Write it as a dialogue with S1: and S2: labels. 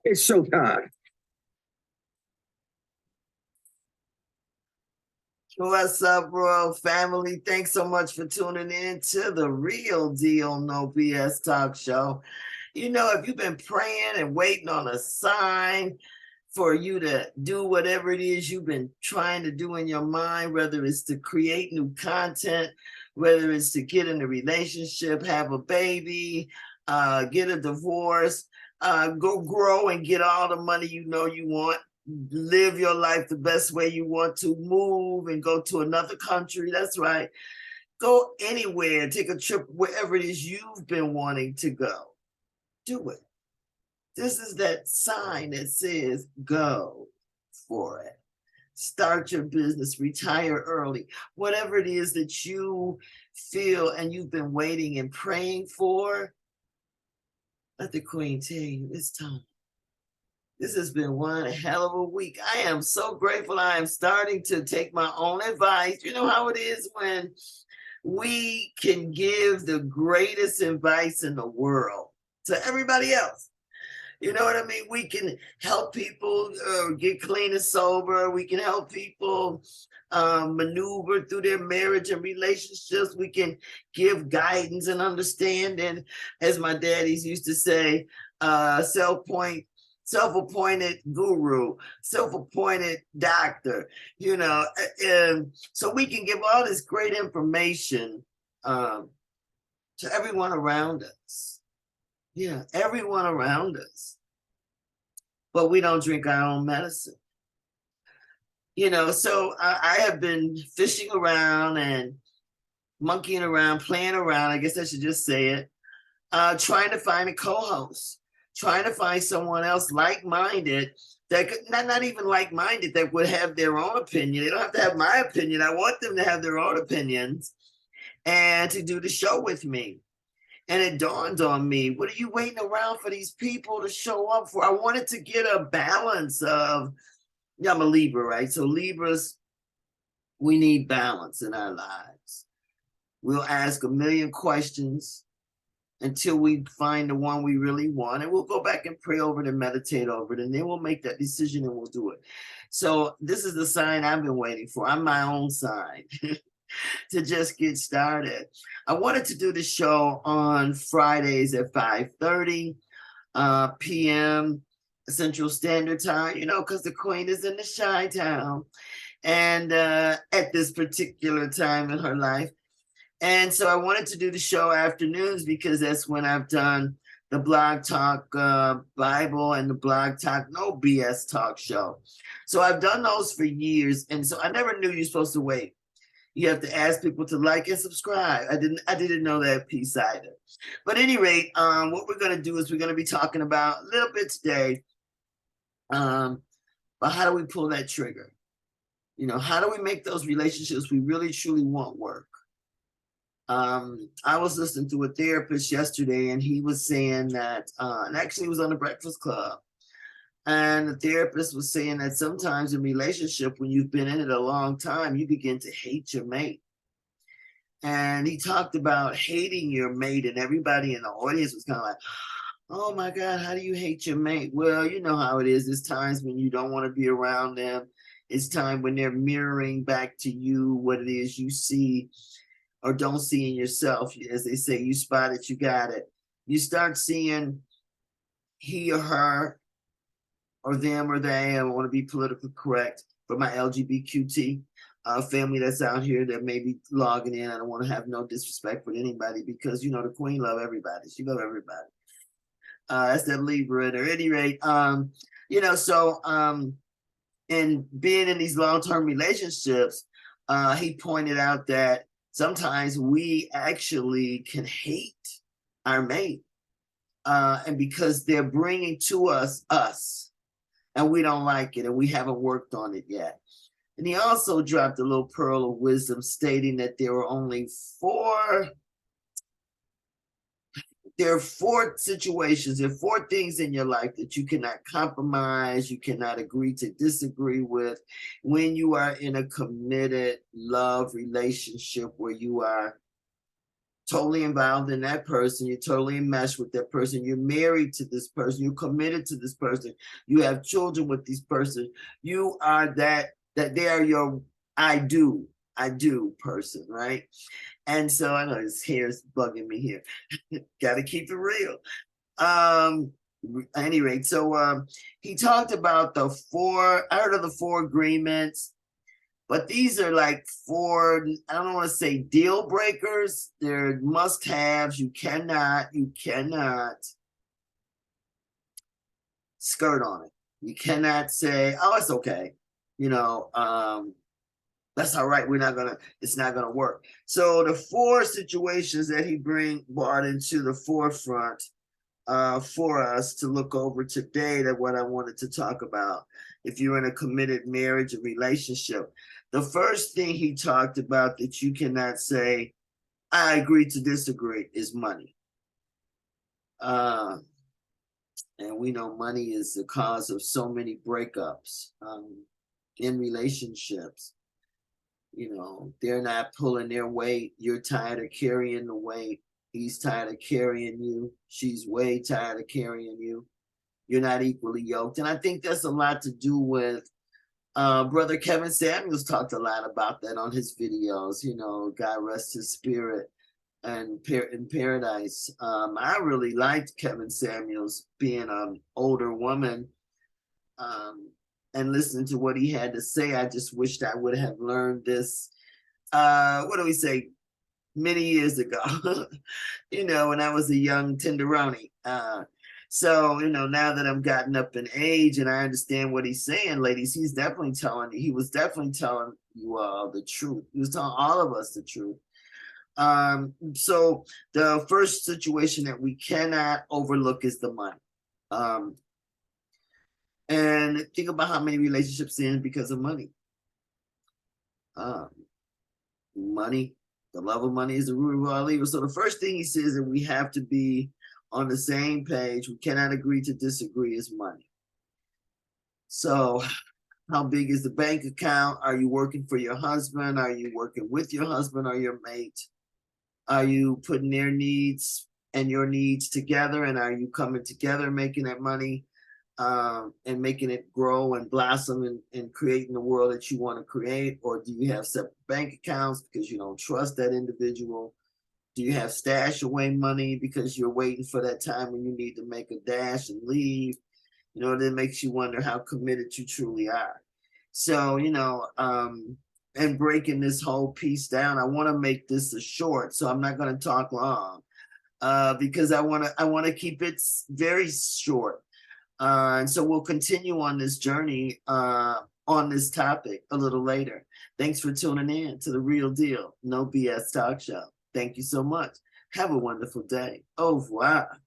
S1: It's showtime.
S2: What's up, Royal Family? Thanks so much for tuning in to the Real Deal No BS Talk Show. You know, if you've been praying and waiting on a sign for you to do whatever it is you've been trying to do in your mind, whether it's to create new content, whether it's to get in a relationship, have a baby, get a divorce, go grow and get all the money you know you want, live your life the best way you want to, move and go to another country. That's right. Go anywhere, take a trip wherever it is you've been wanting to go. Do it. This is that sign that says go for it. Start your business, retire early, whatever it is that you feel and you've been waiting and praying for. Let the Queen tell you it's time. This has been one hell of a week. I am so grateful. I am starting to take my own advice. You know how it is when we can give the greatest advice in the world to everybody else. You know what I mean? We can help people get clean and sober. We can help people maneuver through their marriage and relationships. We can give guidance and understanding, as my daddies used to say, self-appointed guru, self-appointed doctor, you know, and so we can give all this great information to everyone around us. Yeah, everyone around us. But we don't drink our own medicine. You know, so I have been fishing around and monkeying around, playing around, I guess I should just say it, trying to find a co-host, trying to find someone else like-minded that could, not even like-minded, that would have their own opinion. They don't have to have my opinion. I want them to have their own opinions and to do the show with me. And it dawned on me, what are you waiting around for these people to show up for? I wanted to get a balance of, yeah, I'm a Libra, right? So Libras, we need balance in our lives. We'll ask a million questions until we find the one we really want. And we'll go back and pray over it and meditate over it. And then we'll make that decision and we'll do it. So this is the sign I've been waiting for. I'm my own sign. To just get started. I wanted to do the show on Fridays at 5:30 p.m. Central Standard Time, you know, because the Queen is in the Chi-Town and at this particular time in her life. And so I wanted to do the show afternoons because that's when I've done the Blog Talk Bible and the Blog Talk No BS Talk show. So I've done those for years. And so I never knew you're supposed to wait. You have to ask people to like and subscribe. I didn't know that piece either. But at any rate, what we're going to do is we're going to be talking about a little bit today about how do we pull that trigger? You know, how do we make those relationships we really truly want work? I was listening to a therapist yesterday, and he was saying that, and actually it was on the Breakfast Club. And the therapist was saying that sometimes in relationship, when you've been in it a long time, you begin to hate your mate. And he talked about hating your mate, and everybody in the audience was kind of like, oh my God, how do you hate your mate? Well, you know how it is. There's times when you don't want to be around them. It's time when they're mirroring back to you what it is you see or don't see in yourself. As they say, you spot it, you got it. You start seeing he or her or them or they. I want to be politically correct for my LGBTQ family that's out here that may be logging in. I don't want to have no disrespect for anybody because, you know, the Queen love everybody. She love everybody. That's that Libra at any rate. You know, so in being in these long-term relationships, he pointed out that sometimes we actually can hate our mate. And because they're bringing to us, and we don't like it and we haven't worked on it yet. And he also dropped a little pearl of wisdom stating that there are four situations, there are four things in your life that you cannot compromise, you cannot agree to disagree with when you are in a committed love relationship where you are totally involved in that person. You're totally enmeshed with that person. You're married to this person. You're committed to this person. You have children with this person. You are that they are your I do person, right? And so I know his hair's bugging me here. Got to keep it real. Um, at any rate, so he talked about the four. I heard of the four agreements, but these are like four. I don't want to say deal breakers. They're must-haves. You cannot skirt on it. You cannot say, "Oh, it's okay." You know, that's all right. It's not gonna work. So the four situations that he brought into the forefront for us to look over today, that what I wanted to talk about. If you're in a committed marriage or relationship, the first thing he talked about that you cannot say, I agree to disagree, is money. And we know money is the cause of so many breakups in relationships. You know, they're not pulling their weight. You're tired of carrying the weight. He's tired of carrying you. She's way tired of carrying you. You're not equally yoked. And I think that's a lot to do with Brother Kevin Samuels talked a lot about that on his videos. You know, God rest his spirit and in paradise. I really liked Kevin Samuels being an older woman and listening to what he had to say. I just wished I would have learned this. What do we say? Many years ago, you know, when I was a young tenderoni. So, you know, now that I'm gotten up in age and I understand what he's saying, ladies, he was definitely telling you all the truth. He was telling all of us the truth. So the first situation that we cannot overlook is the money. And think about how many relationships end because of money. Money, the love of money is the root of all evil. So the first thing he says that we have to be on the same page, we cannot agree to disagree, is money. So how big is the bank account? Are you working for your husband? Are you working with your husband or your mate? Are you putting their needs and your needs together? And are you coming together making that money and making it grow and blossom and creating the world that you want to create? Or do you have separate bank accounts because you don't trust that individual? Do you have stash away money because you're waiting for that time when you need to make a dash and leave? You know, that makes you wonder how committed you truly are. So, you know, and breaking this whole piece down, I want to make this a short, so I'm not going to talk long because I want to keep it very short. And so we'll continue on this journey on this topic a little later. Thanks for tuning in to The Real Deal, No BS Talk Show. Thank you so much. Have a wonderful day. Au revoir.